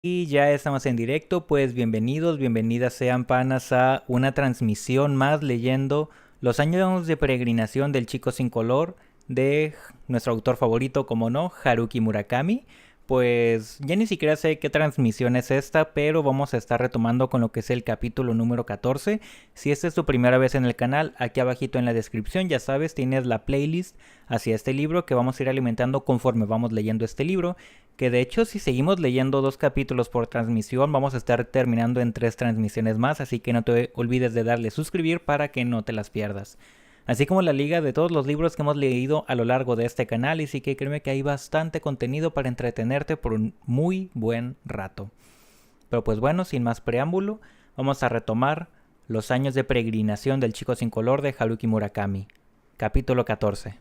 Y ya estamos en directo, pues bienvenidos, bienvenidas sean panas a una transmisión más leyendo Los años de peregrinación del chico sin color de nuestro autor favorito, como no, Haruki Murakami. Pues ya ni siquiera sé qué transmisión es esta, pero vamos a estar retomando con lo que es el capítulo número 14. Si esta es tu primera vez en el canal, aquí abajito en la descripción ya sabes, tienes la playlist hacia este libro que vamos a ir alimentando conforme vamos leyendo este libro, que de hecho si seguimos leyendo 2 capítulos por transmisión vamos a estar terminando en 3 transmisiones más, así que no te olvides de darle suscribir para que no te las pierdas. Así como la liga de todos los libros que hemos leído a lo largo de este canal, y sí que créeme que hay bastante contenido para entretenerte por un muy buen rato. Pero pues bueno, sin más preámbulo, vamos a retomar Los años de peregrinación del chico sin color de Haruki Murakami, capítulo 14.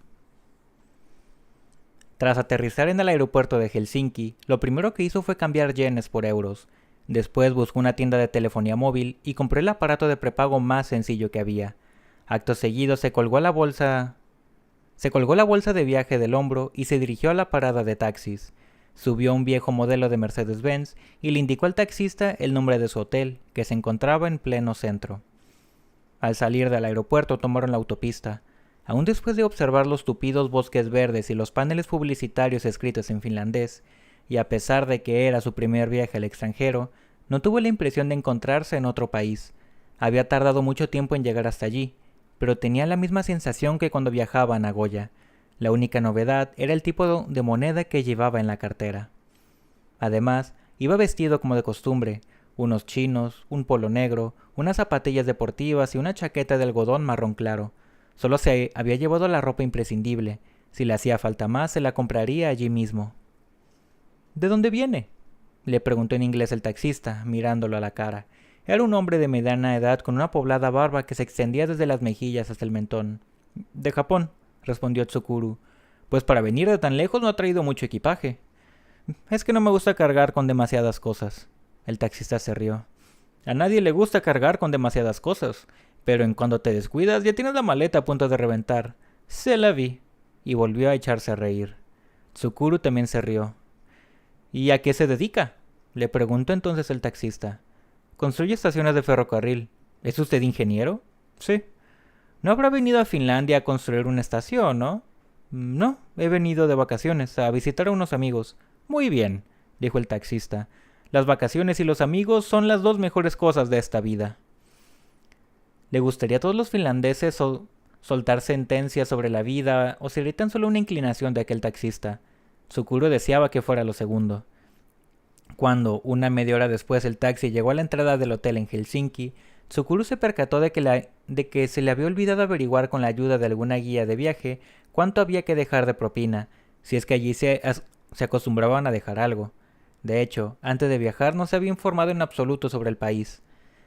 Tras aterrizar en el aeropuerto de Helsinki, lo primero que hizo fue cambiar yenes por euros. Después buscó una tienda de telefonía móvil y compró el aparato de prepago más sencillo que había. Acto seguido se colgó la bolsa de viaje del hombro y se dirigió a la parada de taxis. Subió un viejo modelo de Mercedes-Benz y le indicó al taxista el nombre de su hotel, que se encontraba en pleno centro. Al salir del aeropuerto tomaron la autopista. Aún después de observar los tupidos bosques verdes y los paneles publicitarios escritos en finlandés, y a pesar de que era su primer viaje al extranjero, no tuvo la impresión de encontrarse en otro país. Había tardado mucho tiempo en llegar hasta allí, pero tenía la misma sensación que cuando viajaba a Nagoya. La única novedad era el tipo de moneda que llevaba en la cartera. Además, iba vestido como de costumbre, unos chinos, un polo negro, unas zapatillas deportivas y una chaqueta de algodón marrón claro. Solo se había llevado la ropa imprescindible. Si le hacía falta más, se la compraría allí mismo. ¿De dónde viene?, le preguntó en inglés el taxista, mirándolo a la cara. Era un hombre de mediana edad con una poblada barba que se extendía desde las mejillas hasta el mentón. De Japón, respondió Tsukuru. Pues para venir de tan lejos no ha traído mucho equipaje. Es que no me gusta cargar con demasiadas cosas. El taxista se rió. A nadie le gusta cargar con demasiadas cosas, pero en cuando te descuidas ya tienes la maleta a punto de reventar. Se la vi. Y volvió a echarse a reír. Tsukuru también se rió. ¿Y a qué se dedica?, le preguntó entonces el taxista. Construye estaciones de ferrocarril. ¿Es usted ingeniero? Sí. No habrá venido a Finlandia a construir una estación, ¿no? No, he venido de vacaciones, a visitar a unos amigos. Muy bien, dijo el taxista. Las vacaciones y los amigos son las dos mejores cosas de esta vida. ¿Le gustaría a todos los finlandeses soltar sentencias sobre la vida o sería tan solo una inclinación de aquel taxista? Tsukuru deseaba que fuera lo segundo. Cuando, una media hora después, el taxi llegó a la entrada del hotel en Helsinki, Tsukuru se percató de que se le había olvidado averiguar con la ayuda de alguna guía de viaje cuánto había que dejar de propina, si es que allí se acostumbraban a dejar algo. De hecho, antes de viajar no se había informado en absoluto sobre el país,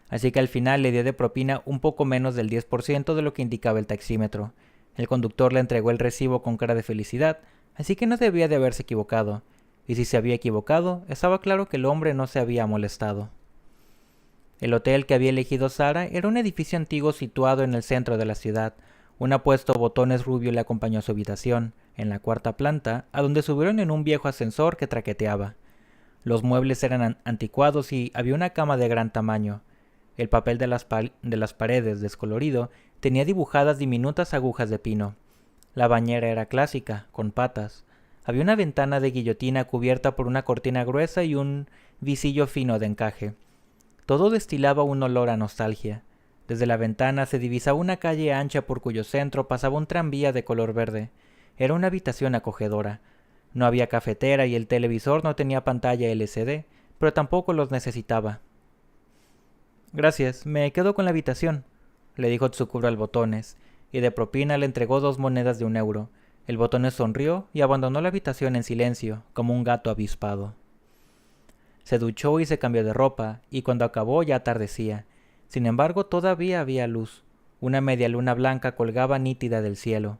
así que al final le dio de propina un poco menos del 10% de lo que indicaba el taxímetro. El conductor le entregó el recibo con cara de felicidad, así que no debía de haberse equivocado. Y si se había equivocado, estaba claro que el hombre no se había molestado. El hotel que había elegido Sara era un edificio antiguo situado en el centro de la ciudad. Un apuesto botones rubio le acompañó a su habitación, en la cuarta planta, a donde subieron en un viejo ascensor que traqueteaba. Los muebles eran anticuados y había una cama de gran tamaño. El papel de las paredes, descolorido, tenía dibujadas diminutas agujas de pino. La bañera era clásica, con patas. Había una ventana de guillotina cubierta por una cortina gruesa y un visillo fino de encaje. Todo destilaba un olor a nostalgia. Desde la ventana se divisaba una calle ancha por cuyo centro pasaba un tranvía de color verde. Era una habitación acogedora. No había cafetera y el televisor no tenía pantalla LCD, pero tampoco los necesitaba. Gracias, me quedo con la habitación, le dijo Tsukuru al botones, y de propina le entregó 2 monedas de 1 euro. El botones sonrió y abandonó la habitación en silencio, como un gato avispado. Se duchó y se cambió de ropa, y cuando acabó ya atardecía. Sin embargo, todavía había luz. Una media luna blanca colgaba nítida del cielo.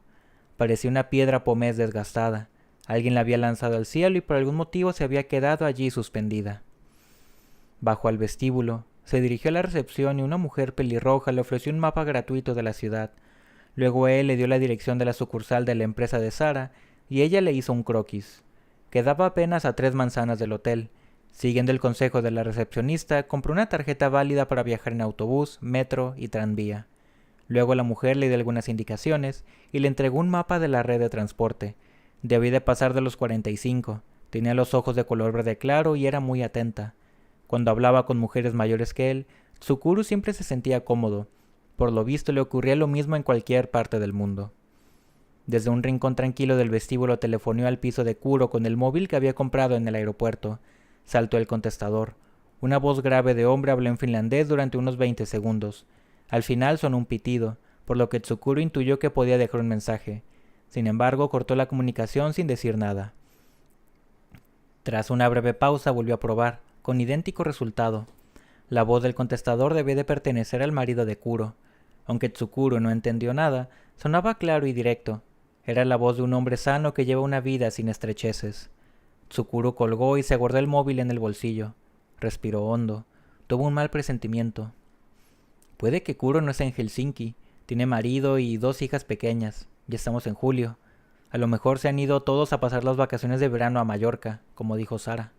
Parecía una piedra pómez desgastada. Alguien la había lanzado al cielo y por algún motivo se había quedado allí suspendida. Bajó al vestíbulo, se dirigió a la recepción y una mujer pelirroja le ofreció un mapa gratuito de la ciudad. Luego él le dio la dirección de la sucursal de la empresa de Sara y ella le hizo un croquis. Quedaba apenas a 3 manzanas del hotel. Siguiendo el consejo de la recepcionista, compró una tarjeta válida para viajar en autobús, metro y tranvía. Luego la mujer le dio algunas indicaciones y le entregó un mapa de la red de transporte. Debía de pasar de los 45. Tenía los ojos de color verde claro y era muy atenta. Cuando hablaba con mujeres mayores que él, Tsukuru siempre se sentía cómodo. Por lo visto le ocurría lo mismo en cualquier parte del mundo. Desde un rincón tranquilo del vestíbulo telefoneó al piso de Kuro con el móvil que había comprado en el aeropuerto. Saltó el contestador. Una voz grave de hombre habló en finlandés durante unos 20 segundos. Al final sonó un pitido, por lo que Tsukuru intuyó que podía dejar un mensaje. Sin embargo, cortó la comunicación sin decir nada. Tras una breve pausa volvió a probar, con idéntico resultado. La voz del contestador debía de pertenecer al marido de Kuro. Aunque Tsukuru no entendió nada, sonaba claro y directo. Era la voz de un hombre sano que lleva una vida sin estrecheces. Tsukuru colgó y se guardó el móvil en el bolsillo. Respiró hondo. Tuvo un mal presentimiento. Puede que Kuro no esté en Helsinki. Tiene marido y 2 hijas pequeñas. Ya estamos en julio. A lo mejor se han ido todos a pasar las vacaciones de verano a Mallorca, como dijo Sara.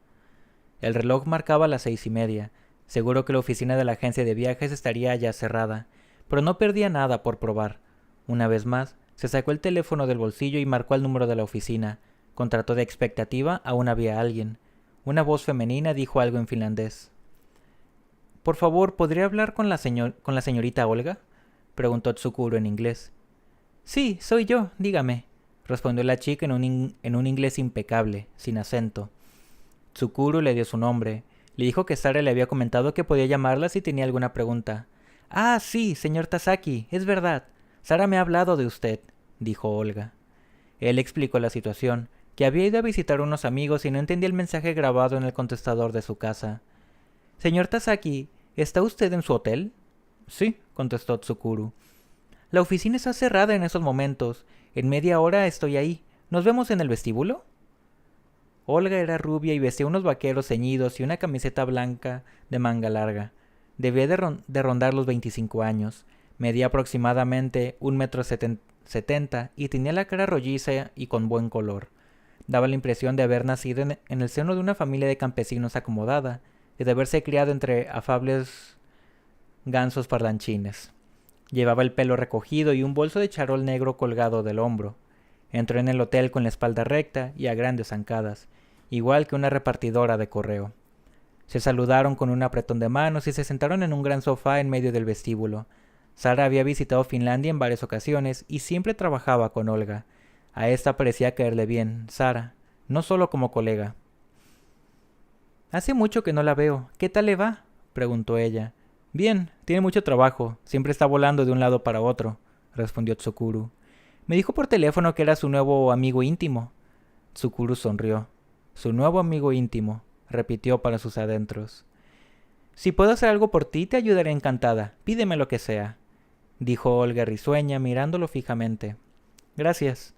El reloj marcaba las 6:30. Seguro que la oficina de la agencia de viajes estaría ya cerrada, pero no perdía nada por probar. Una vez más, se sacó el teléfono del bolsillo y marcó el número de la oficina. Con trato de expectativa, aún había alguien. Una voz femenina dijo algo en finlandés. «Por favor, ¿podría hablar con la señorita Olga?», preguntó Tsukuru en inglés. «Sí, soy yo, dígame», respondió la chica en un inglés impecable, sin acento. Tsukuru le dio su nombre. Le dijo que Sara le había comentado que podía llamarla si tenía alguna pregunta. «Ah, sí, señor Tasaki, es verdad. Sara me ha hablado de usted», dijo Olga. Él explicó la situación, que había ido a visitar a unos amigos y no entendía el mensaje grabado en el contestador de su casa. «Señor Tasaki, ¿está usted en su hotel?». «Sí», contestó Tsukuru. «La oficina está cerrada en esos momentos. En media hora estoy ahí. ¿Nos vemos en el vestíbulo?». Olga era rubia y vestía unos vaqueros ceñidos y una camiseta blanca de manga larga. Debía de rondar los 25 años. Medía aproximadamente 1,70 m y tenía la cara rolliza y con buen color. Daba la impresión de haber nacido en el seno de una familia de campesinos acomodada y de haberse criado entre afables gansos parlanchines. Llevaba el pelo recogido y un bolso de charol negro colgado del hombro. Entró en el hotel con la espalda recta y a grandes zancadas, igual que una repartidora de correo. Se saludaron con un apretón de manos y se sentaron en un gran sofá en medio del vestíbulo. Sara había visitado Finlandia en varias ocasiones y siempre trabajaba con Olga. A esta parecía caerle bien, Sara, no solo como colega. «Hace mucho que no la veo. ¿Qué tal le va?», preguntó ella. «Bien, tiene mucho trabajo. Siempre está volando de un lado para otro», respondió Tsukuru. «Me dijo por teléfono que era su nuevo amigo íntimo». Tsukuru sonrió. «Su nuevo amigo íntimo», repitió para sus adentros. «Si puedo hacer algo por ti, te ayudaré encantada. Pídeme lo que sea», dijo Olga risueña mirándolo fijamente. «Gracias».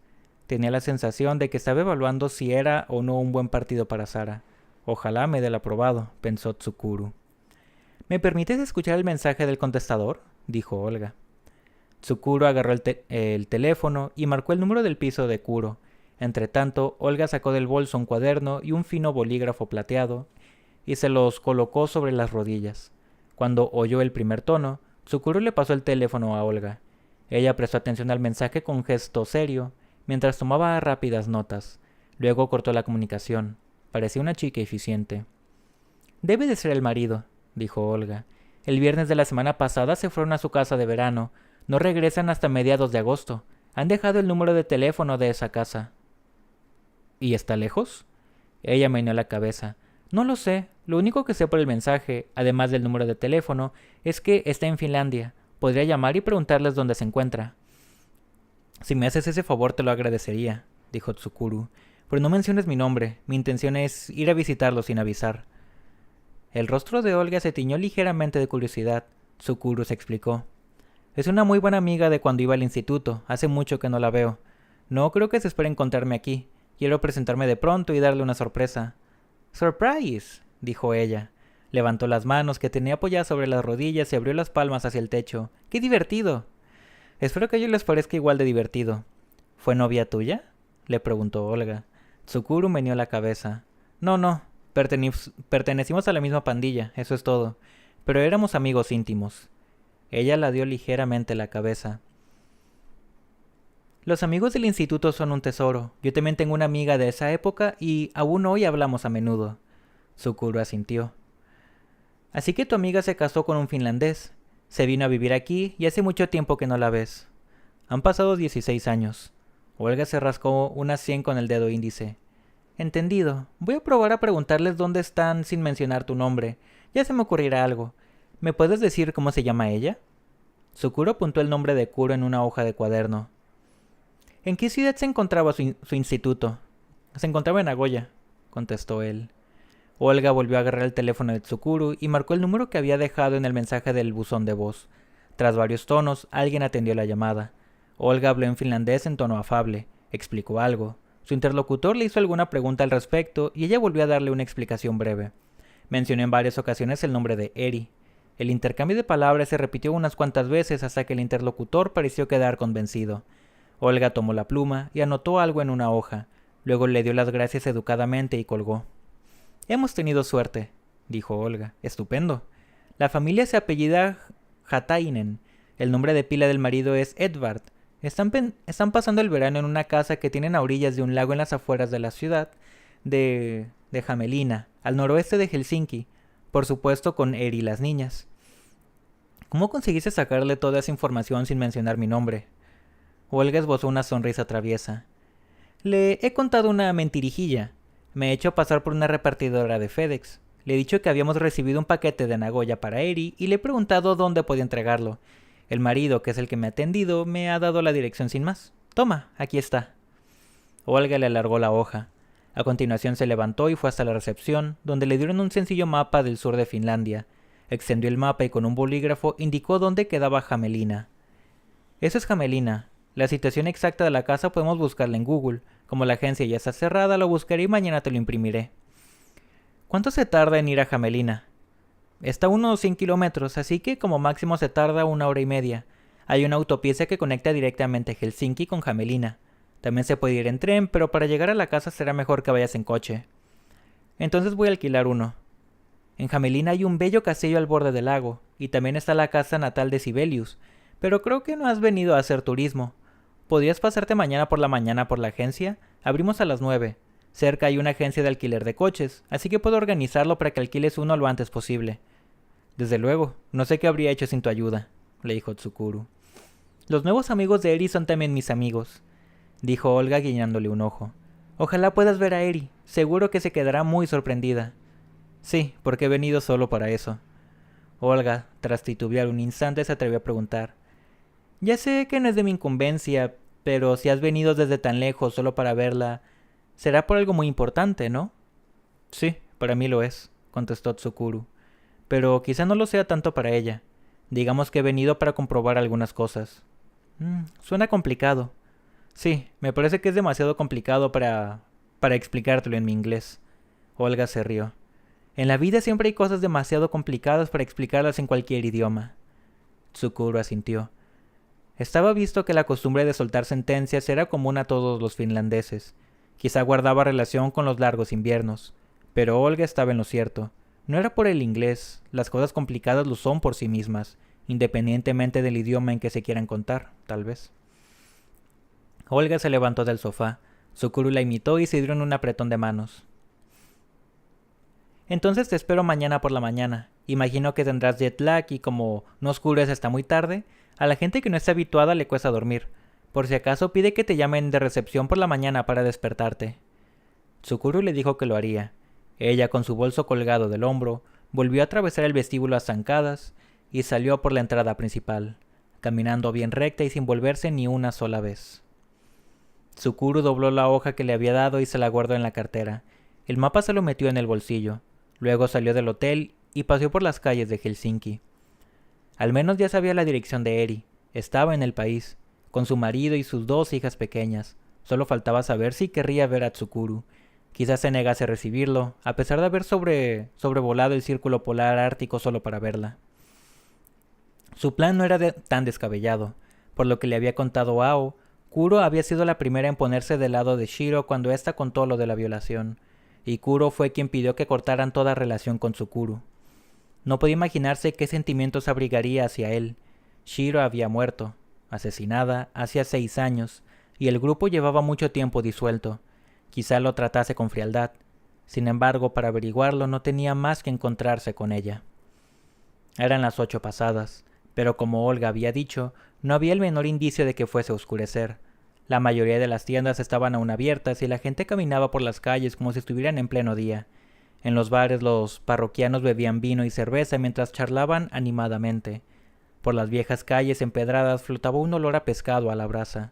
Tenía la sensación de que estaba evaluando si era o no un buen partido para Sara. «Ojalá me dé el aprobado», pensó Tsukuru. «¿Me permites escuchar el mensaje del contestador?», dijo Olga. Tsukuru agarró el teléfono y marcó el número del piso de Kuro. Entretanto, Olga sacó del bolso un cuaderno y un fino bolígrafo plateado y se los colocó sobre las rodillas. Cuando oyó el primer tono, Tsukuru le pasó el teléfono a Olga. Ella prestó atención al mensaje con gesto serio, mientras tomaba rápidas notas. Luego cortó la comunicación. Parecía una chica eficiente. «Debe de ser el marido», dijo Olga. «El viernes de la semana pasada se fueron a su casa de verano. No regresan hasta mediados de agosto. Han dejado el número de teléfono de esa casa». «¿Y está lejos?». Ella meneó la cabeza. «No lo sé. Lo único que sé por el mensaje, además del número de teléfono, es que está en Finlandia. Podría llamar y preguntarles dónde se encuentra». «Si me haces ese favor te lo agradecería», dijo Tsukuru. «Pero no menciones mi nombre. Mi intención es ir a visitarlo sin avisar». El rostro de Olga se tiñó ligeramente de curiosidad. Tsukuru se explicó. «Es una muy buena amiga de cuando iba al instituto. Hace mucho que no la veo. No creo que se espere encontrarme aquí. Quiero presentarme de pronto y darle una sorpresa». «¡Surprise!», dijo ella. Levantó las manos que tenía apoyadas sobre las rodillas y abrió las palmas hacia el techo. ¡Qué divertido! «Espero que a ellos les parezca igual de divertido». «¿Fue novia tuya?», le preguntó Olga. Tsukuru meneó la cabeza. No, Pertenecimos a la misma pandilla, eso es todo. Pero éramos amigos íntimos. Ella la dio ligeramente la cabeza. Los amigos del instituto son un tesoro. Yo también tengo una amiga de esa época y aún hoy hablamos a menudo. Tsukuru asintió. Así que tu amiga se casó con un finlandés. Se vino a vivir aquí y hace mucho tiempo que no la ves. Han pasado 16 años. Olga se rascó una sien con el dedo índice. Entendido. Voy a probar a preguntarles dónde están sin mencionar tu nombre. Ya se me ocurrirá algo. ¿Me puedes decir cómo se llama ella? Tsukuru apuntó el nombre de Kuro en una hoja de cuaderno. ¿En qué ciudad se encontraba su instituto? Se encontraba en Nagoya, contestó él. Olga volvió a agarrar el teléfono de Tsukuru y marcó el número que había dejado en el mensaje del buzón de voz. Tras varios tonos, alguien atendió la llamada. Olga habló en finlandés en tono afable. Explicó algo. Su interlocutor le hizo alguna pregunta al respecto y ella volvió a darle una explicación breve. Mencionó en varias ocasiones el nombre de Eri. El intercambio de palabras se repitió unas cuantas veces hasta que el interlocutor pareció quedar convencido. Olga tomó la pluma y anotó algo en una hoja. Luego le dio las gracias educadamente y colgó. Hemos tenido suerte, dijo Olga. Estupendo. La familia se apellida Hatainen. El nombre de pila del marido es Edvard. Están pasando el verano en una casa que tienen a orillas de un lago en las afueras de la ciudad de Hämeenlinna, al noroeste de Helsinki. Por supuesto con Eri y las niñas. ¿Cómo conseguiste sacarle toda esa información sin mencionar mi nombre? Olga esbozó una sonrisa traviesa. Le he contado una mentirijilla. Me he hecho pasar por una repartidora de FedEx. Le he dicho que habíamos recibido un paquete de Nagoya para Eri y le he preguntado dónde podía entregarlo. El marido, que es el que me ha atendido, me ha dado la dirección sin más. Toma, aquí está. Olga le alargó la hoja. A continuación se levantó y fue hasta la recepción, donde le dieron un sencillo mapa del sur de Finlandia. Extendió el mapa y con un bolígrafo indicó dónde quedaba Hämeenlinna. Eso es Hämeenlinna. La situación exacta de la casa podemos buscarla en Google. Como la agencia ya está cerrada, lo buscaré y mañana te lo imprimiré. ¿Cuánto se tarda en ir a Hämeenlinna? Está a unos 100 kilómetros, así que como máximo se tarda 1 hora y media. Hay una autopista que conecta directamente Helsinki con Hämeenlinna. También se puede ir en tren, pero para llegar a la casa será mejor que vayas en coche. Entonces voy a alquilar uno. En Hämeenlinna hay un bello castillo al borde del lago, y también está la casa natal de Sibelius, pero creo que no has venido a hacer turismo. ¿Podrías pasarte mañana por la agencia? Abrimos a las 9. Cerca hay una agencia de alquiler de coches, así que puedo organizarlo para que alquiles uno lo antes posible. Desde luego, no sé qué habría hecho sin tu ayuda, le dijo Tsukuru. Los nuevos amigos de Eri son también mis amigos, dijo Olga guiñándole un ojo. Ojalá puedas ver a Eri, seguro que se quedará muy sorprendida. Sí, porque he venido solo para eso. Olga, tras titubear un instante, se atrevió a preguntar. Ya sé que no es de mi incumbencia, pero si has venido desde tan lejos solo para verla, será por algo muy importante, ¿no? Sí, para mí lo es, contestó Tsukuru. Pero quizá no lo sea tanto para ella. Digamos que he venido para comprobar algunas cosas. Suena complicado. Sí, me parece que es demasiado complicado para explicártelo en mi inglés. Olga se rió. En la vida siempre hay cosas demasiado complicadas para explicarlas en cualquier idioma. Tsukuru asintió. Estaba visto que la costumbre de soltar sentencias era común a todos los finlandeses. Quizá guardaba relación con los largos inviernos. Pero Olga estaba en lo cierto. No era por el inglés, las cosas complicadas lo son por sí mismas, independientemente del idioma en que se quieran contar, tal vez. Olga se levantó del sofá. Tsukuru la imitó y se dieron un apretón de manos. Entonces te espero mañana por la mañana. Imagino que tendrás jet lag y como no oscurece hasta muy tarde, a la gente que no está habituada le cuesta dormir. Por si acaso pide que te llamen de recepción por la mañana para despertarte. Tsukuru le dijo que lo haría. Ella, con su bolso colgado del hombro, volvió a atravesar el vestíbulo a zancadas y salió por la entrada principal, caminando bien recta y sin volverse ni una sola vez. Tsukuru dobló la hoja que le había dado y se la guardó en la cartera. El mapa se lo metió en el bolsillo. Luego salió del hotel y paseó por las calles de Helsinki. Al menos ya sabía la dirección de Eri. Estaba en el país, con su marido y sus 2 hijas pequeñas. Solo faltaba saber si querría ver a Tsukuru. Quizás se negase a recibirlo, a pesar de haber sobrevolado el círculo polar ártico solo para verla. Su plan no era tan descabellado. Por lo que le había contado Ao, Kuro había sido la primera en ponerse del lado de Shiro cuando ésta contó lo de la violación. y Kuro fue quien pidió que cortaran toda relación con Tsukuru. No podía imaginarse qué sentimientos abrigaría hacia él. Shiro había muerto, asesinada, hacía 6 años, y el grupo llevaba mucho tiempo disuelto. Quizá lo tratase con frialdad. Sin embargo, para averiguarlo no tenía más que encontrarse con ella. Eran las 8 pasadas, pero como Olga había dicho, no había el menor indicio de que fuese a oscurecer. La mayoría de las tiendas estaban aún abiertas y la gente caminaba por las calles como si estuvieran en pleno día. En los bares los parroquianos bebían vino y cerveza mientras charlaban animadamente. Por las viejas calles empedradas flotaba un olor a pescado a la brasa.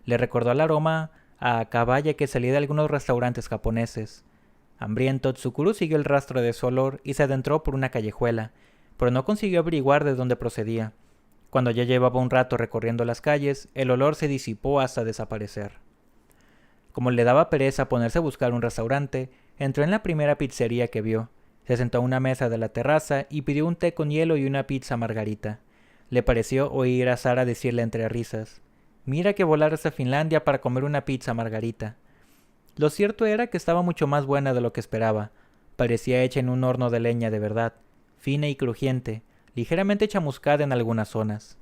Le recordó el aroma a caballa que salía de algunos restaurantes japoneses. Hambriento, Tsukuru siguió el rastro de su olor y se adentró por una callejuela, pero no consiguió averiguar de dónde procedía. Cuando ya llevaba un rato recorriendo las calles, el olor se disipó hasta desaparecer. Como le daba pereza ponerse a buscar un restaurante, entró en la primera pizzería que vio. Se sentó a una mesa de la terraza y pidió un té con hielo y una pizza margarita. Le pareció oír a Sara decirle entre risas: «Mira que volar hasta Finlandia para comer una pizza margarita». Lo cierto era que estaba mucho más buena de lo que esperaba. Parecía hecha en un horno de leña de verdad, fina y crujiente, ligeramente chamuscada en algunas zonas.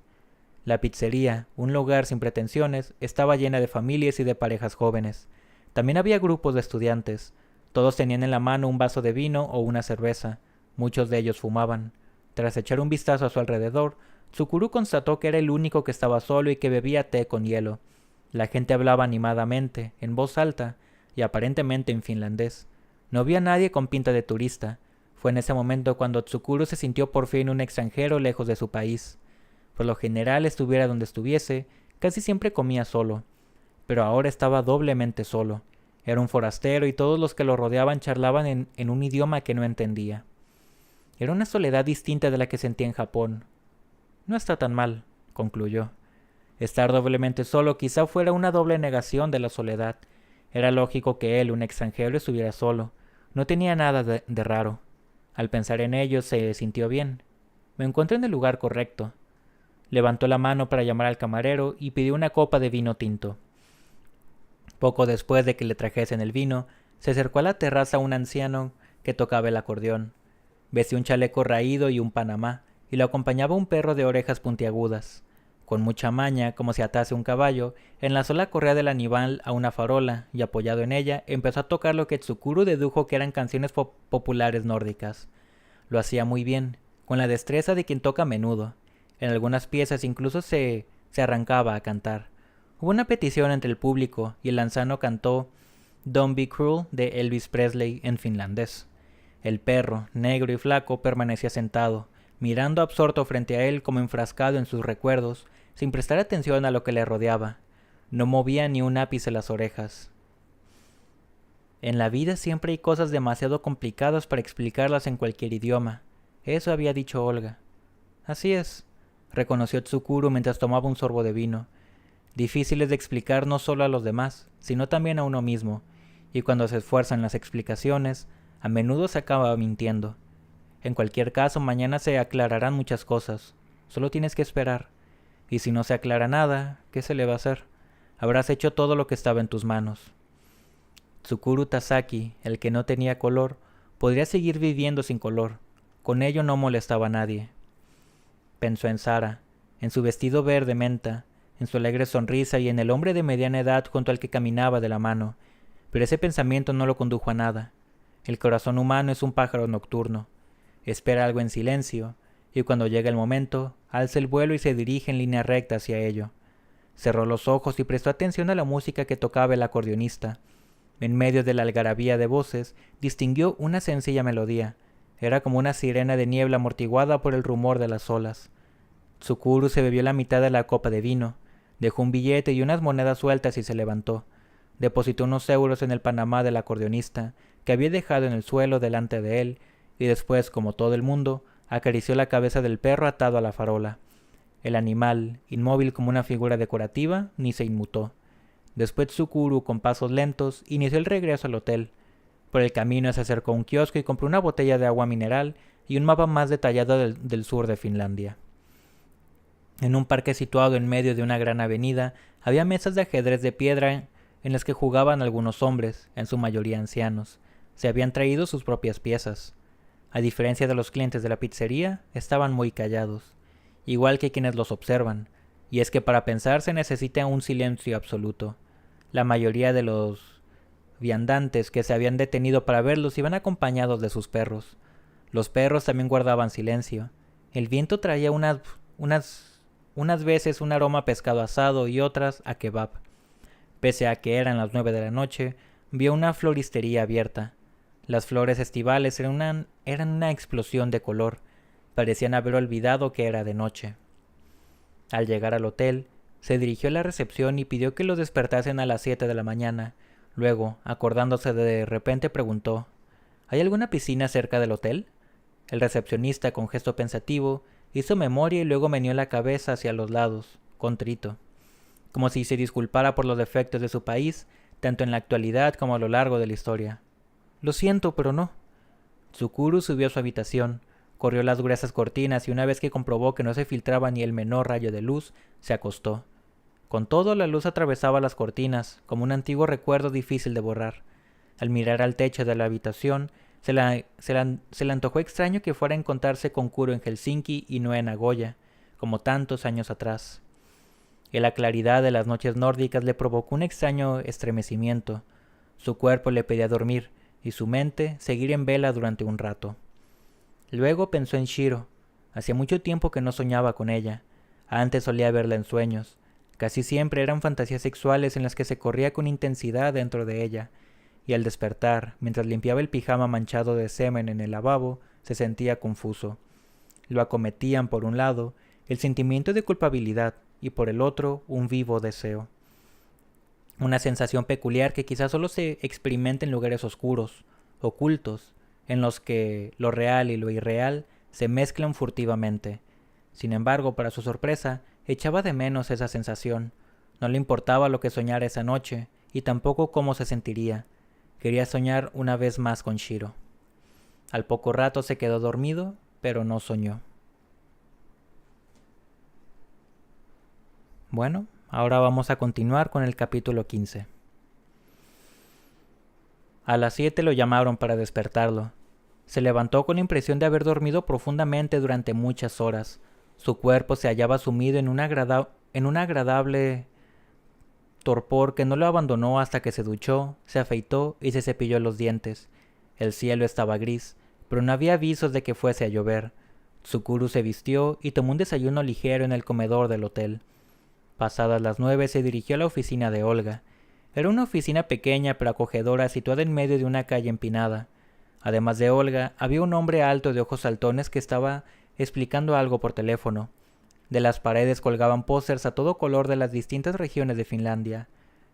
La pizzería, un lugar sin pretensiones, estaba llena de familias y de parejas jóvenes. También había grupos de estudiantes. Todos tenían en la mano un vaso de vino o una cerveza. Muchos de ellos fumaban. Tras echar un vistazo a su alrededor, Tsukuru constató que era el único que estaba solo y que bebía té con hielo. La gente hablaba animadamente, en voz alta, y aparentemente en finlandés. No había nadie con pinta de turista. Fue en ese momento cuando Tsukuru se sintió por fin un extranjero lejos de su país. Por lo general, estuviera donde estuviese, casi siempre comía solo. Pero ahora estaba doblemente solo. Era un forastero y todos los que lo rodeaban charlaban en un idioma que no entendía. Era una soledad distinta de la que sentía en Japón. No está tan mal, concluyó. Estar doblemente solo quizá fuera una doble negación de la soledad. Era lógico que él, un extranjero, estuviera solo. No tenía nada de raro. Al pensar en ello se sintió bien. Me encontré en el lugar correcto. Levantó la mano para llamar al camarero y pidió una copa de vino tinto. Poco después de que le trajesen el vino, se acercó a la terraza un anciano que tocaba el acordeón. Vestía un chaleco raído y un panamá, y lo acompañaba un perro de orejas puntiagudas. Con mucha maña, como si atase un caballo, enlazó la correa del animal a una farola y, apoyado en ella, empezó a tocar lo que Tsukuru dedujo que eran canciones populares nórdicas. Lo hacía muy bien, con la destreza de quien toca a menudo. En algunas piezas incluso se arrancaba a cantar. Hubo una petición entre el público y el anciano cantó «Don't Be Cruel» de Elvis Presley en finlandés. El perro, negro y flaco, permanecía sentado, mirando absorto frente a él como enfrascado en sus recuerdos, sin prestar atención a lo que le rodeaba. No movía ni un ápice las orejas. En la vida siempre hay cosas demasiado complicadas para explicarlas en cualquier idioma. Eso había dicho Olga. Así es, reconoció Tsukuru mientras tomaba un sorbo de vino. Difíciles de explicar no solo a los demás, sino también a uno mismo, y cuando se esfuerzan las explicaciones, a menudo se acaba mintiendo. En cualquier caso, mañana se aclararán muchas cosas. Solo tienes que esperar. Y si no se aclara nada, ¿qué se le va a hacer? Habrás hecho todo lo que estaba en tus manos. Tsukuru Tasaki, el que no tenía color, podría seguir viviendo sin color. Con ello no molestaba a nadie. Pensó en Sara, en su vestido verde menta, en su alegre sonrisa y en el hombre de mediana edad junto al que caminaba de la mano. Pero ese pensamiento no lo condujo a nada. El corazón humano es un pájaro nocturno. Espera algo en silencio, y cuando llega el momento, alza el vuelo y se dirige en línea recta hacia ello. Cerró los ojos y prestó atención a la música que tocaba el acordeonista. En medio de la algarabía de voces, distinguió una sencilla melodía. Era como una sirena de niebla amortiguada por el rumor de las olas. Tsukuru se bebió la mitad de la copa de vino, dejó un billete y unas monedas sueltas y se levantó. Depositó unos euros en el panamá del acordeonista, que había dejado en el suelo delante de él, y después, como todo el mundo, acarició la cabeza del perro atado a la farola. El animal, inmóvil como una figura decorativa, ni se inmutó. Después Tsukuru, con pasos lentos, inició el regreso al hotel. Por el camino se acercó a un kiosco y compró una botella de agua mineral y un mapa más detallado del sur de Finlandia. En un parque situado en medio de una gran avenida, había mesas de ajedrez de piedra en las que jugaban algunos hombres, en su mayoría ancianos. Se habían traído sus propias piezas. A diferencia de los clientes de la pizzería, estaban muy callados, igual que quienes los observan, y es que para pensar se necesita un silencio absoluto. La mayoría de los viandantes que se habían detenido para verlos iban acompañados de sus perros. Los perros también guardaban silencio. El viento traía unas veces un aroma a pescado asado y otras a kebab. Pese a que eran las 9 de la noche, vio una floristería abierta. Las flores estivales eran una explosión de color. Parecían haber olvidado que era de noche. Al llegar al hotel, se dirigió a la recepción y pidió que los despertasen a las 7 de la mañana. Luego, acordándose de repente, preguntó: ¿Hay alguna piscina cerca del hotel? El recepcionista, con gesto pensativo, hizo memoria y luego meneó la cabeza hacia los lados, contrito, como si se disculpara por los defectos de su país, tanto en la actualidad como a lo largo de la historia. Lo siento, pero no. Tsukuru subió a su habitación, corrió las gruesas cortinas y una vez que comprobó que no se filtraba ni el menor rayo de luz, se acostó. Con todo, la luz atravesaba las cortinas, como un antiguo recuerdo difícil de borrar. Al mirar al techo de la habitación, se le antojó extraño que fuera a encontrarse con Kuro en Helsinki y no en Nagoya, como tantos años atrás. Y la claridad de las noches nórdicas le provocó un extraño estremecimiento. Su cuerpo le pedía dormir, y su mente seguir en vela durante un rato. Luego pensó en Shiro. Hacía mucho tiempo que no soñaba con ella. Antes solía verla en sueños. Casi siempre eran fantasías sexuales en las que se corría con intensidad dentro de ella, y al despertar, mientras limpiaba el pijama manchado de semen en el lavabo, se sentía confuso. Lo acometían, por un lado, el sentimiento de culpabilidad, y por el otro, un vivo deseo. Una sensación peculiar que quizás solo se experimenta en lugares oscuros, ocultos, en los que lo real y lo irreal se mezclan furtivamente. Sin embargo, para su sorpresa, echaba de menos esa sensación. No le importaba lo que soñara esa noche, y tampoco cómo se sentiría. Quería soñar una vez más con Shiro. Al poco rato se quedó dormido, pero no soñó. Bueno, ahora vamos a continuar con el capítulo 15. A las 7 lo llamaron para despertarlo. Se levantó con la impresión de haber dormido profundamente durante muchas horas. Su cuerpo se hallaba sumido en un agradable torpor que no lo abandonó hasta que se duchó, se afeitó y se cepilló los dientes. El cielo estaba gris, pero no había avisos de que fuese a llover. Tsukuru se vistió y tomó un desayuno ligero en el comedor del hotel. Pasadas las 9 se dirigió a la oficina de Olga. Era una oficina pequeña pero acogedora situada en medio de una calle empinada. Además de Olga, había un hombre alto de ojos saltones que estaba explicando algo por teléfono. De las paredes colgaban pósters a todo color de las distintas regiones de Finlandia.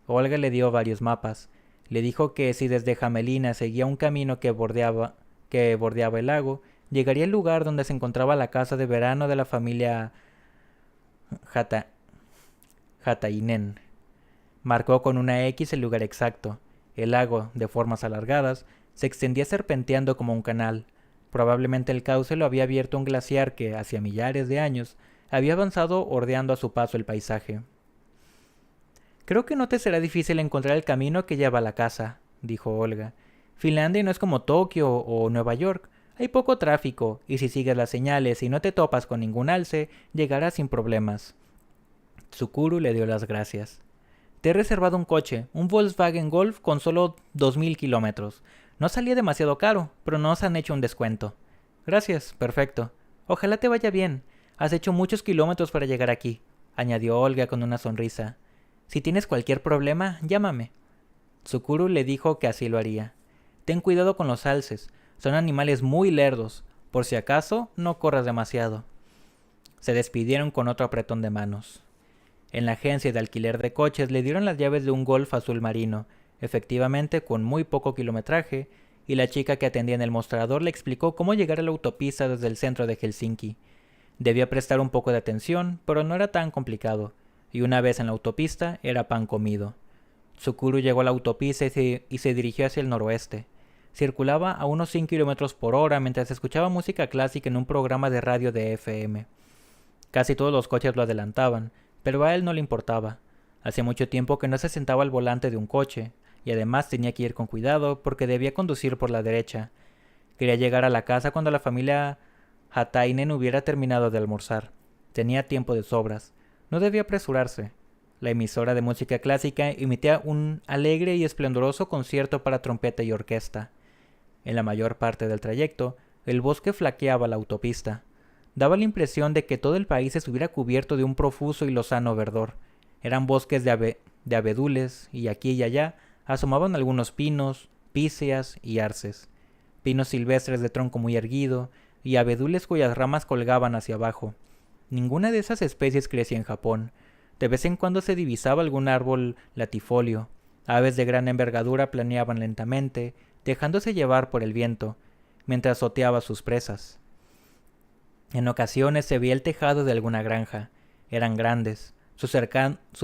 Olga le dio varios mapas. Le dijo que si desde Hamelina seguía un camino que bordeaba el lago, llegaría al lugar donde se encontraba la casa de verano de la familia Hatainen. Marcó con una X el lugar exacto. El lago, de formas alargadas, se extendía serpenteando como un canal. Probablemente el cauce lo había abierto un glaciar que, hacia millares de años, había avanzado ordeando a su paso el paisaje. «Creo que no te será difícil encontrar el camino que lleva a la casa», dijo Olga. «Finlandia no es como Tokio o Nueva York. Hay poco tráfico, y si sigues las señales y no te topas con ningún alce, llegarás sin problemas». Tsukuru le dio las gracias. «Te he reservado un coche, un Volkswagen Golf con solo 2000 kilómetros. No salía demasiado caro, pero nos han hecho un descuento». «Gracias, perfecto. Ojalá te vaya bien. Has hecho muchos kilómetros para llegar aquí», añadió Olga con una sonrisa. «Si tienes cualquier problema, llámame». Tsukuru le dijo que así lo haría. «Ten cuidado con los alces. Son animales muy lerdos. Por si acaso, no corras demasiado». Se despidieron con otro apretón de manos. En la agencia de alquiler de coches le dieron las llaves de un Golf azul marino, efectivamente con muy poco kilometraje, y la chica que atendía en el mostrador le explicó cómo llegar a la autopista desde el centro de Helsinki. Debía prestar un poco de atención, pero no era tan complicado, y una vez en la autopista era pan comido. Tsukuru llegó a la autopista y se dirigió hacia el noroeste. Circulaba a unos 100 kilómetros por hora mientras escuchaba música clásica en un programa de radio de FM. Casi todos los coches lo adelantaban, pero a él no le importaba. Hacía mucho tiempo que no se sentaba al volante de un coche, y además tenía que ir con cuidado porque debía conducir por la derecha. Quería llegar a la casa cuando la familia Hatainen hubiera terminado de almorzar. Tenía tiempo de sobras. No debía apresurarse. La emisora de música clásica emitía un alegre y esplendoroso concierto para trompeta y orquesta. En la mayor parte del trayecto, el bosque flaqueaba la autopista. Daba la impresión de que todo el país estuviera cubierto de un profuso y lozano verdor. Eran bosques de abedules, y aquí y allá asomaban algunos pinos, píceas y arces. Pinos silvestres de tronco muy erguido, y abedules cuyas ramas colgaban hacia abajo. Ninguna de esas especies crecía en Japón. De vez en cuando se divisaba algún árbol latifolio. Aves de gran envergadura planeaban lentamente, dejándose llevar por el viento, mientras azoteaba sus presas. En ocasiones se veía el tejado de alguna granja. Eran grandes. Sus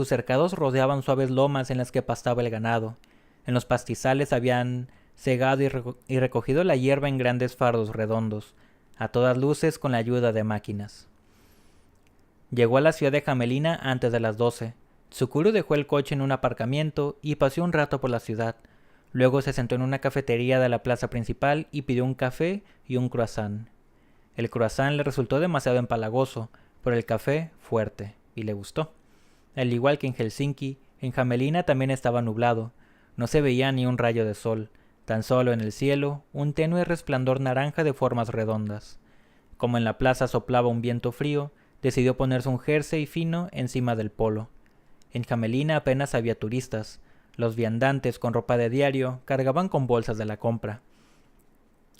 cercados rodeaban suaves lomas en las que pastaba el ganado. En los pastizales habían segado y recogido la hierba en grandes fardos redondos, a todas luces con la ayuda de máquinas. Llegó a la ciudad de Hamelina antes de las 12. Tsukuru dejó el coche en un aparcamiento y paseó un rato por la ciudad. Luego se sentó en una cafetería de la plaza principal y pidió un café y un croissant. El croissant le resultó demasiado empalagoso, pero el café fuerte, y le gustó. Al igual que en Helsinki, en Hamelina también estaba nublado. No se veía ni un rayo de sol, tan solo en el cielo un tenue resplandor naranja de formas redondas. Como en la plaza soplaba un viento frío, decidió ponerse un jersey fino encima del polo. En Hamelina apenas había turistas. Los viandantes con ropa de diario cargaban con bolsas de la compra.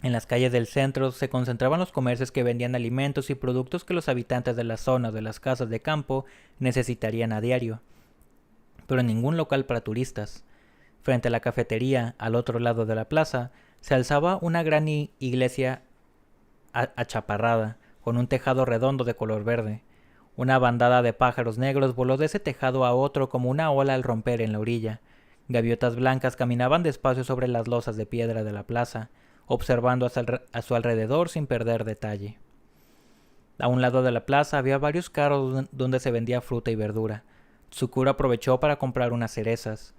En las calles del centro se concentraban los comercios que vendían alimentos y productos que los habitantes de las zonas de las casas de campo necesitarían a diario, pero ningún local para turistas. Frente a la cafetería, al otro lado de la plaza, se alzaba una gran iglesia achaparrada, con un tejado redondo de color verde. Una bandada de pájaros negros voló de ese tejado a otro como una ola al romper en la orilla. Gaviotas blancas caminaban despacio sobre las losas de piedra de la plaza, observando a su alrededor sin perder detalle. A un lado de la plaza había varios carros donde se vendía fruta y verdura. Tsukuru aprovechó para comprar unas cerezas.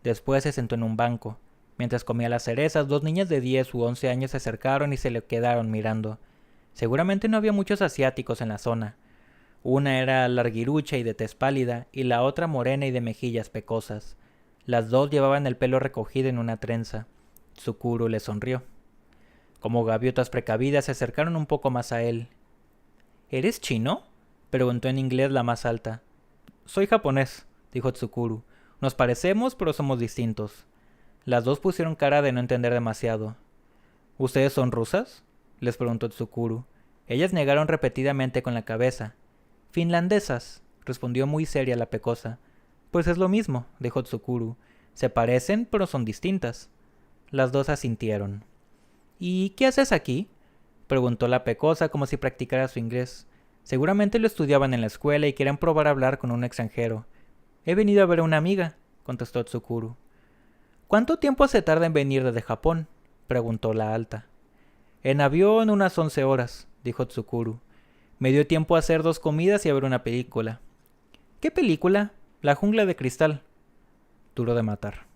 Después se sentó en un banco. Mientras comía las cerezas, dos niñas de 10 u 11 años se acercaron y se le quedaron mirando. Seguramente no había muchos asiáticos en la zona. Una era larguirucha y de tez pálida, y la otra morena y de mejillas pecosas. Las dos llevaban el pelo recogido en una trenza. Tsukuru le sonrió. Como gaviotas precavidas se acercaron un poco más a él. ¿Eres chino?, preguntó en inglés la más alta. Soy japonés, dijo Tsukuru. Nos parecemos, pero somos distintos. Las dos pusieron cara de no entender demasiado. ¿Ustedes son rusas?, les preguntó Tsukuru. Ellas negaron repetidamente con la cabeza. Finlandesas, respondió muy seria la pecosa. Pues es lo mismo, dijo Tsukuru. Se parecen, pero son distintas. Las dos asintieron. ¿Y qué haces aquí?, preguntó la pecosa como si practicara su inglés. Seguramente lo estudiaban en la escuela y querían probar a hablar con un extranjero. He venido a ver a una amiga, contestó Tsukuru. ¿Cuánto tiempo se tarda en venir desde Japón?, preguntó la alta. En avión unas 11 horas, dijo Tsukuru. Me dio tiempo a hacer 2 comidas y a ver una película. ¿Qué película? La jungla de cristal. Duro de matar.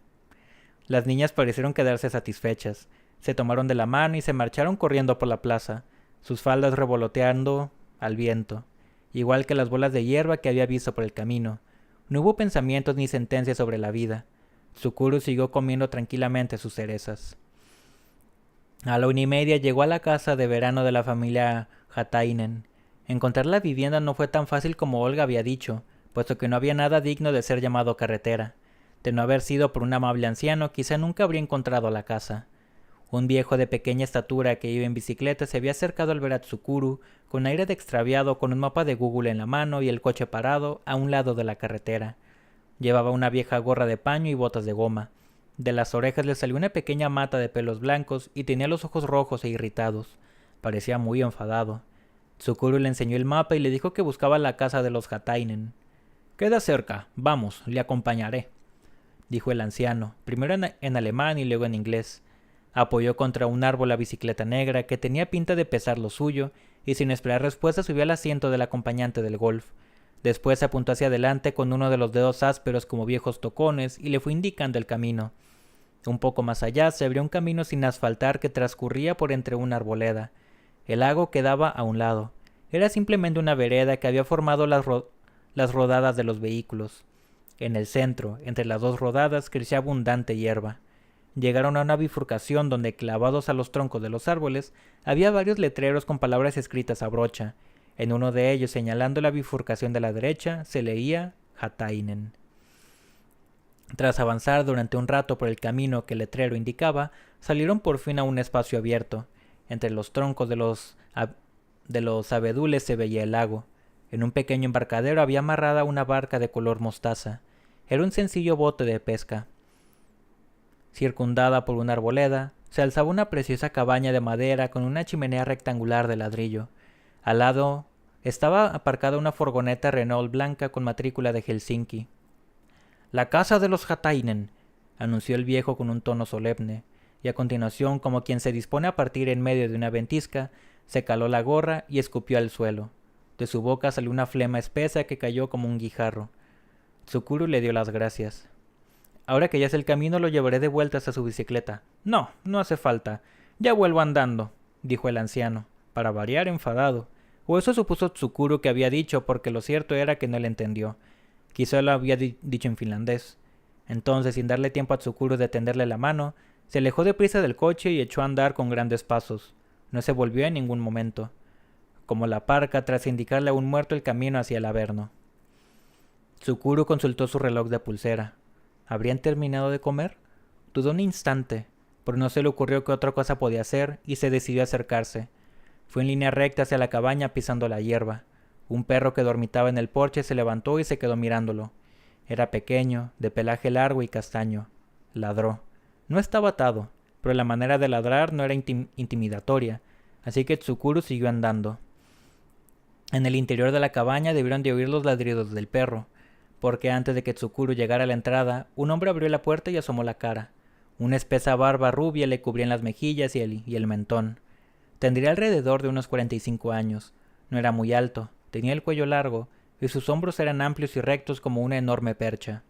Las niñas parecieron quedarse satisfechas. Se tomaron de la mano y se marcharon corriendo por la plaza, sus faldas revoloteando al viento, igual que las bolas de hierba que había visto por el camino. No hubo pensamientos ni sentencias sobre la vida. Tsukuru siguió comiendo tranquilamente sus cerezas. A la 1:30 llegó a la casa de verano de la familia Hatainen. Encontrar la vivienda no fue tan fácil como Olga había dicho, puesto que no había nada digno de ser llamado carretera. De no haber sido por un amable anciano, quizá nunca habría encontrado la casa. Un viejo de pequeña estatura que iba en bicicleta se había acercado al ver a Tsukuru con aire de extraviado, con un mapa de Google en la mano y el coche parado a un lado de la carretera. Llevaba una vieja gorra de paño y botas de goma. De las orejas le salió una pequeña mata de pelos blancos y tenía los ojos rojos e irritados. Parecía muy enfadado. Tsukuru le enseñó el mapa y le dijo que buscaba la casa de los Hatainen. «Queda cerca. Vamos, le acompañaré», dijo el anciano, primero en alemán y luego en inglés. Apoyó contra un árbol la bicicleta negra, que tenía pinta de pesar lo suyo, y sin esperar respuesta subió al asiento del acompañante del golf. Después se apuntó hacia adelante con uno de los dedos ásperos como viejos tocones y le fue indicando el camino. Un poco más allá se abrió un camino sin asfaltar que transcurría por entre una arboleda. El lago quedaba a un lado. Era simplemente una vereda que había formado las rodadas de los vehículos. En el centro, entre las dos rodadas, crecía abundante hierba. Llegaron a una bifurcación donde, clavados a los troncos de los árboles, había varios letreros con palabras escritas a brocha. En uno de ellos, señalando la bifurcación de la derecha, se leía Hatainen. Tras avanzar durante un rato por el camino que el letrero indicaba, salieron por fin a un espacio abierto. Entre los troncos de los abedules se veía el lago. En un pequeño embarcadero había amarrada una barca de color mostaza. Era un sencillo bote de pesca. Circundada por una arboleda, se alzaba una preciosa cabaña de madera con una chimenea rectangular de ladrillo. Al lado estaba aparcada una furgoneta Renault blanca con matrícula de Helsinki. «La casa de los Hatainen», anunció el viejo con un tono solemne, y a continuación, como quien se dispone a partir en medio de una ventisca, se caló la gorra y escupió al suelo. De su boca salió una flema espesa que cayó como un guijarro. Tsukuru le dio las gracias. «Ahora que ya es el camino, lo llevaré de vuelta hasta su bicicleta». «No, no hace falta. Ya vuelvo andando», dijo el anciano, para variar enfadado. O eso supuso Tsukuru que había dicho, porque lo cierto era que no le entendió. Quizá lo había dicho en finlandés. Entonces, sin darle tiempo a Tsukuru de tenderle la mano, se alejó deprisa del coche y echó a andar con grandes pasos. No se volvió en ningún momento, como la parca tras indicarle a un muerto el camino hacia el averno. Tsukuru consultó su reloj de pulsera. ¿Habrían terminado de comer? Dudó un instante, pero no se le ocurrió qué otra cosa podía hacer y se decidió a acercarse. Fue en línea recta hacia la cabaña pisando la hierba. Un perro que dormitaba en el porche se levantó y se quedó mirándolo. Era pequeño, de pelaje largo y castaño. Ladró. No estaba atado, pero la manera de ladrar no era intimidatoria, así que Tsukuru siguió andando. En el interior de la cabaña debieron de oír los ladridos del perro, porque antes de que Tsukuru llegara a la entrada, un hombre abrió la puerta y asomó la cara. Una espesa barba rubia le cubría las mejillas y el mentón. Tendría alrededor de unos 45 años. No era muy alto, tenía el cuello largo, y sus hombros eran amplios y rectos como una enorme percha.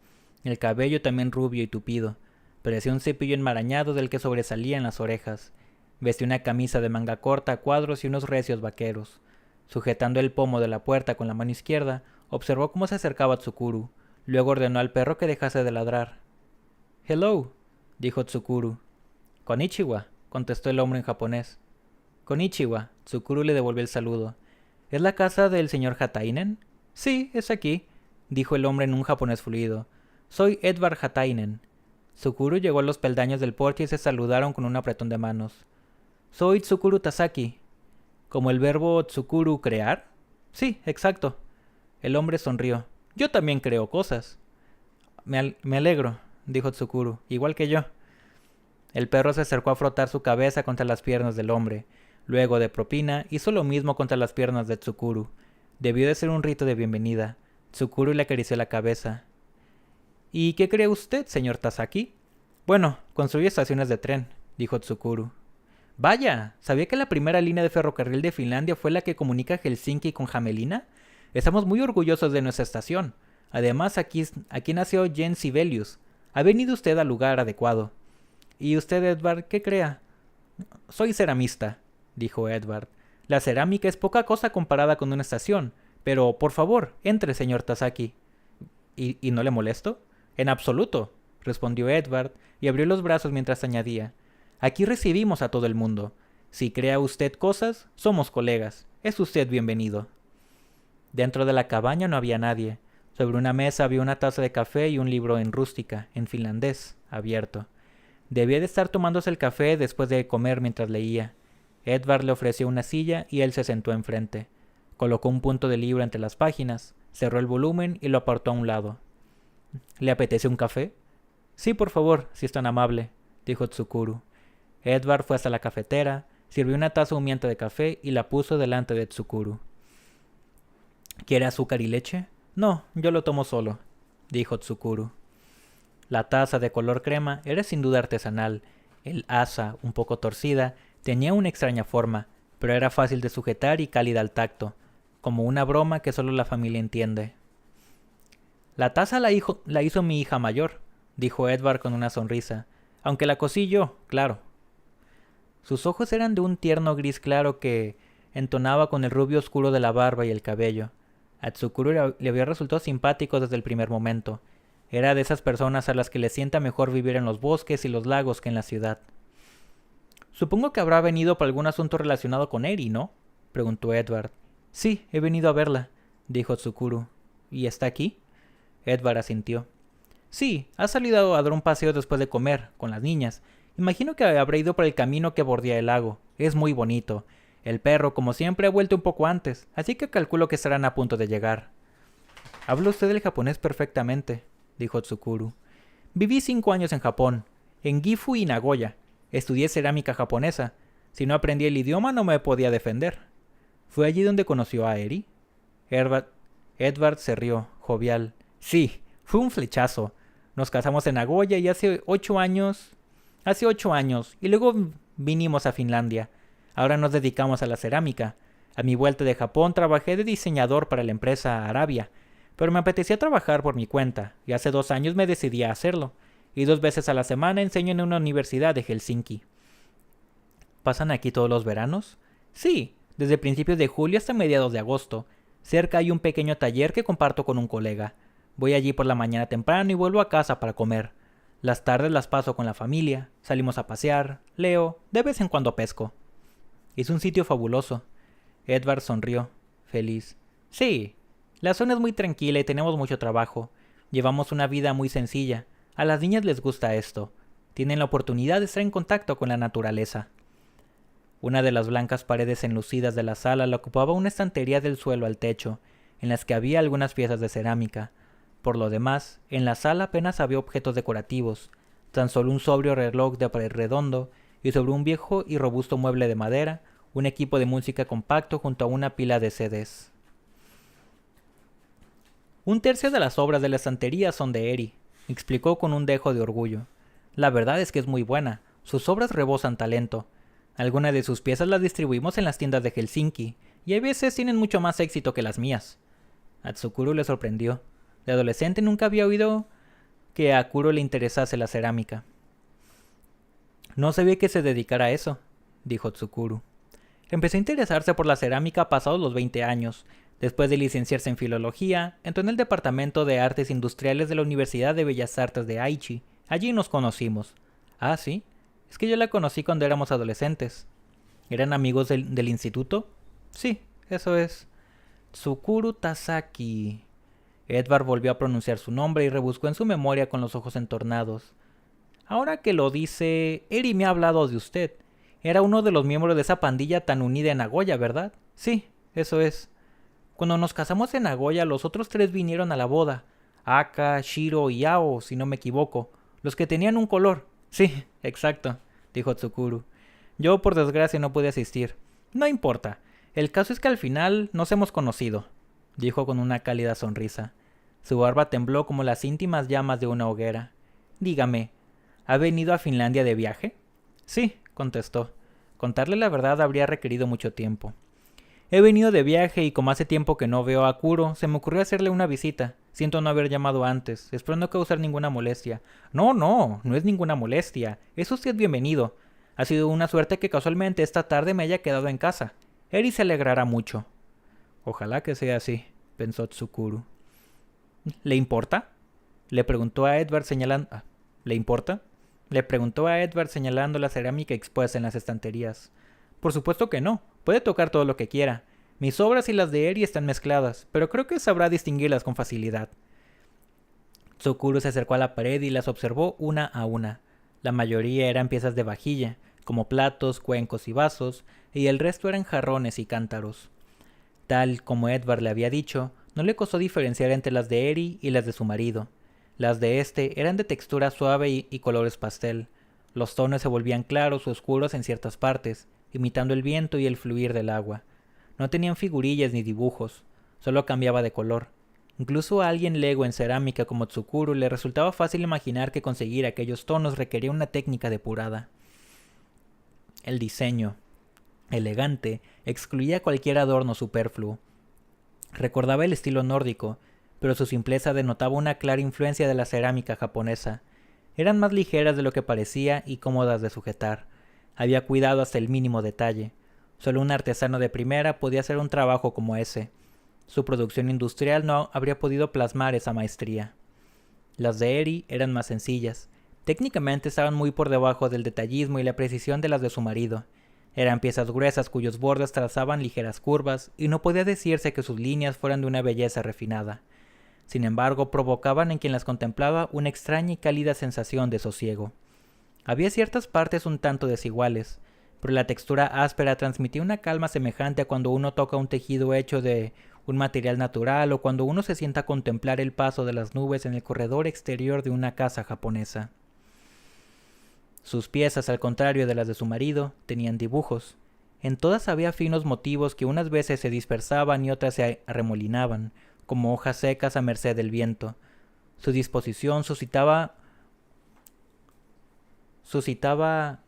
El cabello también rubio y tupido. Parecía un cepillo enmarañado del que sobresalían las orejas. Vestía una camisa de manga corta a cuadros y unos recios vaqueros. Sujetando el pomo de la puerta con la mano izquierda, observó cómo se acercaba a Tsukuru. Luego ordenó al perro que dejase de ladrar. «Hello», dijo Tsukuru. «Konnichiwa», contestó el hombre en japonés. «Konnichiwa», Tsukuru le devolvió el saludo. «¿Es la casa del señor Hatainen?» «Sí, es aquí», dijo el hombre en un japonés fluido. «Soy Edvard Hatainen». Tsukuru llegó a los peldaños del porche y se saludaron con un apretón de manos. «Soy Tsukuru Tasaki». ¿Como el verbo Tsukuru, crear? «Sí, exacto». El hombre sonrió. «Yo también creo cosas». Me alegro», dijo Tsukuru, «igual que yo». El perro se acercó a frotar su cabeza contra las piernas del hombre. Luego, de propina, hizo lo mismo contra las piernas de Tsukuru. Debió de ser un rito de bienvenida. Tsukuru le acarició la cabeza. «¿Y qué cree usted, señor Tasaki?» «Bueno, construye estaciones de tren», dijo Tsukuru. «Vaya, ¿sabía que la primera línea de ferrocarril de Finlandia fue la que comunica Helsinki con Hämeenlinna? Estamos muy orgullosos de nuestra estación. Además, aquí nació Jens Sibelius. Ha venido usted al lugar adecuado». «¿Y usted, Edvard, qué crea?» «Soy ceramista», dijo Edvard. «La cerámica es poca cosa comparada con una estación. Pero, por favor, entre, señor Tasaki». ¿Y no le molesto?» «En absoluto», respondió Edvard, y abrió los brazos mientras añadía. «Aquí recibimos a todo el mundo. Si crea usted cosas, somos colegas. Es usted bienvenido». Dentro de la cabaña no había nadie. Sobre una mesa había una taza de café y un libro en rústica, en finlandés, abierto. Debía de estar tomándose el café después de comer mientras leía. Edvard le ofreció una silla y él se sentó enfrente. Colocó un punto de libro entre las páginas, cerró el volumen y lo apartó a un lado. «¿Le apetece un café?» «Sí, por favor, si es tan amable», dijo Tsukuru. Edvard fue hasta la cafetera, sirvió una taza humeante de café y la puso delante de Tsukuru. «¿Quiere azúcar y leche?» «No, yo lo tomo solo», dijo Tsukuru. La taza de color crema era sin duda artesanal. El asa, un poco torcida, tenía una extraña forma, pero era fácil de sujetar y cálida al tacto, como una broma que solo la familia entiende. «La taza la hizo mi hija mayor», dijo Edvard con una sonrisa. aunque la cosí yo, claro. Sus ojos eran de un tierno gris claro que entonaba con el rubio oscuro de la barba y el cabello. A Tsukuru le había resultado simpático desde el primer momento. Era de esas personas a las que les sienta mejor vivir en los bosques y los lagos que en la ciudad. Supongo que habrá venido por algún asunto relacionado con Eri, ¿no? Preguntó Edward. Sí, he venido a verla, dijo Tsukuru. ¿Y está aquí? Edward asintió. Sí, ha salido a dar un paseo después de comer, con las niñas. Imagino que habrá ido por el camino que bordea el lago. Es muy bonito. El perro, como siempre, ha vuelto un poco antes, así que calculo que estarán a punto de llegar. Habla usted el japonés perfectamente, dijo Tsukuru. Viví 5 años en Japón, en Gifu y Nagoya. Estudié cerámica japonesa. Si no aprendí el idioma no me podía defender. ¿Fue allí donde conoció a Eri? Edward se rió, jovial. Sí, fue un flechazo. Nos casamos en Nagoya y hace 8 años, y luego vinimos a Finlandia. Ahora nos dedicamos a la cerámica. A mi vuelta de Japón trabajé de diseñador para la empresa Arabia, pero me apetecía trabajar por mi cuenta, y hace 2 años me decidí a hacerlo. Y 2 veces a la semana enseño en una universidad de Helsinki. ¿Pasan aquí todos los veranos? Sí, desde principios de julio hasta mediados de agosto. Cerca hay un pequeño taller que comparto con un colega. Voy allí por la mañana temprano y vuelvo a casa para comer. Las tardes las paso con la familia, salimos a pasear, leo, de vez en cuando pesco. Es un sitio fabuloso. Edward sonrió, feliz. Sí, la zona es muy tranquila y tenemos mucho trabajo. Llevamos una vida muy sencilla. A las niñas les gusta esto. Tienen la oportunidad de estar en contacto con la naturaleza. Una de las blancas paredes enlucidas de la sala la ocupaba una estantería del suelo al techo, en las que había algunas piezas de cerámica. Por lo demás, en la sala apenas había objetos decorativos, tan solo un sobrio reloj de pared redondo y sobre un viejo y robusto mueble de madera, un equipo de música compacto junto a una pila de CDs. 1/3 de las obras de la estantería son de Eri, explicó con un dejo de orgullo. La verdad es que es muy buena, sus obras rebosan talento. Algunas de sus piezas las distribuimos en las tiendas de Helsinki, y a veces tienen mucho más éxito que las mías. A Tsukuru le sorprendió. De adolescente nunca había oído que a Kuro le interesase la cerámica. No sabía que se dedicara a eso, dijo Tsukuru. Empezó a interesarse por la cerámica pasados los 20 años. Después de licenciarse en filología, entró en el departamento de artes industriales de la Universidad de Bellas Artes de Aichi. Allí nos conocimos. Ah, sí. Es que yo la conocí cuando éramos adolescentes. ¿Eran amigos del instituto? Sí, eso es. Tsukuru Tasaki. Edward volvió a pronunciar su nombre y rebuscó en su memoria con los ojos entornados. Ahora que lo dice, Eri me ha hablado de usted. Era uno de los miembros de esa pandilla tan unida en Nagoya, ¿verdad? Sí, eso es. Cuando nos casamos en Nagoya, los otros 3 vinieron a la boda. Aka, Shiro y Ao, si no me equivoco. Los que tenían un color. Sí, exacto, dijo Tsukuru. Yo, por desgracia, no pude asistir. No importa. El caso es que al final nos hemos conocido, dijo con una cálida sonrisa. Su barba tembló como las íntimas llamas de una hoguera. Dígame, ¿ha venido a Finlandia de viaje? Sí, contestó. Contarle la verdad habría requerido mucho tiempo. He venido de viaje y como hace tiempo que no veo a Kuro, se me ocurrió hacerle una visita. Siento no haber llamado antes. Espero no causar ninguna molestia. No es ninguna molestia. Es usted bienvenido. Ha sido una suerte que casualmente esta tarde me haya quedado en casa. Eri se alegrará mucho. Ojalá que sea así, pensó Tsukuru. ¿Le importa? Le preguntó a Edward señalando... ¿Le importa? Le preguntó a Edward señalando la cerámica expuesta en las estanterías. Por supuesto que no. Puede tocar todo lo que quiera. Mis obras y las de Eri están mezcladas, pero creo que sabrá distinguirlas con facilidad. Tsukuru se acercó a la pared y las observó una a una. La mayoría eran piezas de vajilla, como platos, cuencos y vasos, y el resto eran jarrones y cántaros. Tal como Edward le había dicho, no le costó diferenciar entre las de Eri y las de su marido. Las de este eran de textura suave y colores pastel. Los tonos se volvían claros o oscuros en ciertas partes, imitando el viento y el fluir del agua. No tenían figurillas ni dibujos, solo cambiaba de color. Incluso a alguien lego en cerámica como Tsukuru le resultaba fácil imaginar que conseguir aquellos tonos requería una técnica depurada. El diseño, elegante, excluía cualquier adorno superfluo. Recordaba el estilo nórdico, pero su simpleza denotaba una clara influencia de la cerámica japonesa. Eran más ligeras de lo que parecía y cómodas de sujetar. Había cuidado hasta el mínimo detalle. Solo un artesano de primera podía hacer un trabajo como ese. Su producción industrial no habría podido plasmar esa maestría. Las de Eri eran más sencillas. Técnicamente estaban muy por debajo del detallismo y la precisión de las de su marido. Eran piezas gruesas cuyos bordes trazaban ligeras curvas, y no podía decirse que sus líneas fueran de una belleza refinada. Sin embargo, provocaban en quien las contemplaba una extraña y cálida sensación de sosiego. Había ciertas partes un tanto desiguales, pero la textura áspera transmitía una calma semejante a cuando uno toca un tejido hecho de un material natural o cuando uno se sienta a contemplar el paso de las nubes en el corredor exterior de una casa japonesa. Sus piezas, al contrario de las de su marido, tenían dibujos. En todas había finos motivos que unas veces se dispersaban y otras se arremolinaban, como hojas secas a merced del viento. Su disposición suscitaba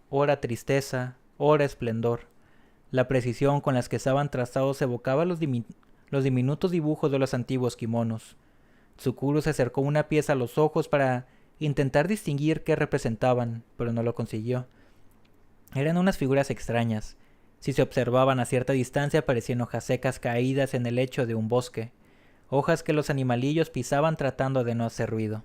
ora tristeza, ora esplendor. La precisión con las que estaban trazados evocaba los diminutos dibujos de los antiguos kimonos. Tsukuru se acercó una pieza a los ojos para intentar distinguir qué representaban, pero no lo consiguió. Eran unas figuras extrañas. Si se observaban a cierta distancia parecían hojas secas caídas en el lecho de un bosque, hojas que los animalillos pisaban tratando de no hacer ruido.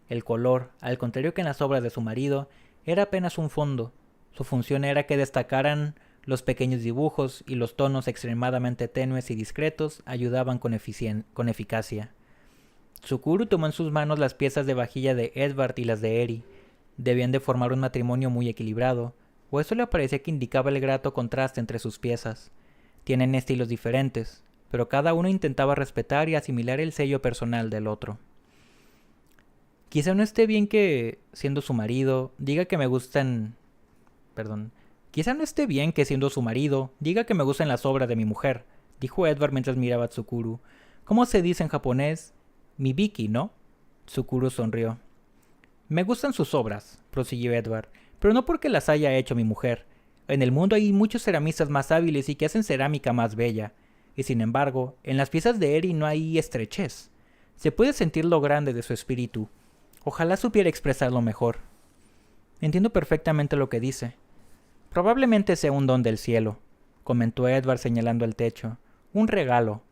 El color, al contrario que en las obras de su marido, era apenas un fondo. Su función era que destacaran los pequeños dibujos y los tonos extremadamente tenues y discretos ayudaban con eficacia. Tsukuru tomó en sus manos las piezas de vajilla de Edward y las de Eri. Debían de formar un matrimonio muy equilibrado, o eso le parecía que indicaba el grato contraste entre sus piezas. Tienen estilos diferentes, pero cada uno intentaba respetar y asimilar el sello personal del otro. Quizá no esté bien que, siendo su marido, diga que me gustan... Quizá no esté bien que, siendo su marido, diga que me gustan las obras de mi mujer, dijo Edward mientras miraba a Tsukuru. ¿Cómo se dice en japonés? Mibiki, ¿no? Tsukuru sonrió. Me gustan sus obras, prosiguió Edward, pero no porque las haya hecho mi mujer. En el mundo hay muchos ceramistas más hábiles y que hacen cerámica más bella. Y sin embargo, en las piezas de Eri no hay estrechez. Se puede sentir lo grande de su espíritu. Ojalá supiera expresarlo mejor. Entiendo perfectamente lo que dice. Probablemente sea un don del cielo, comentó Edward señalando el techo. Un regalo.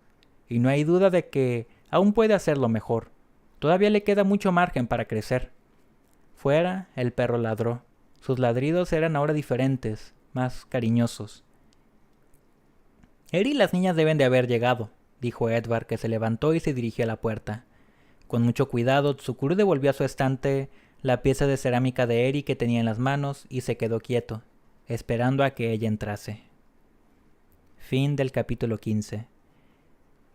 Y no hay duda de que aún puede hacerlo mejor. Todavía le queda mucho margen para crecer. Fuera, el perro ladró. Sus ladridos eran ahora diferentes, más cariñosos. Eri y las niñas deben de haber llegado, dijo Edward, que se levantó y se dirigió a la puerta. Con mucho cuidado, Tsukuru devolvió a su estante la pieza de cerámica de Eri que tenía en las manos y se quedó quieto, esperando a que ella entrase. Fin del capítulo 15.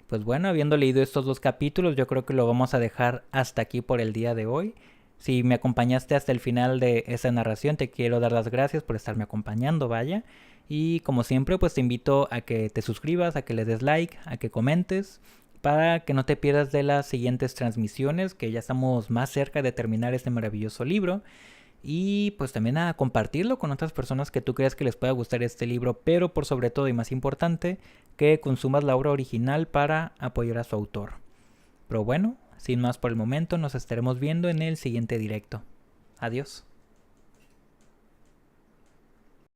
Pues bueno, habiendo leído estos 2 capítulos, yo creo que lo vamos a dejar hasta aquí por el día de hoy. Si me acompañaste hasta el final de esa narración, te quiero dar las gracias por estarme acompañando, vaya. Y como siempre, pues te invito a que te suscribas, a que le des like, a que comentes, para que no te pierdas de las siguientes transmisiones, que ya estamos más cerca de terminar este maravilloso libro. Y pues también a compartirlo con otras personas que tú creas que les pueda gustar este libro, pero por sobre todo y más importante, que consumas la obra original para apoyar a su autor. Pero bueno, sin más por el momento, nos estaremos viendo en el siguiente directo. Adiós.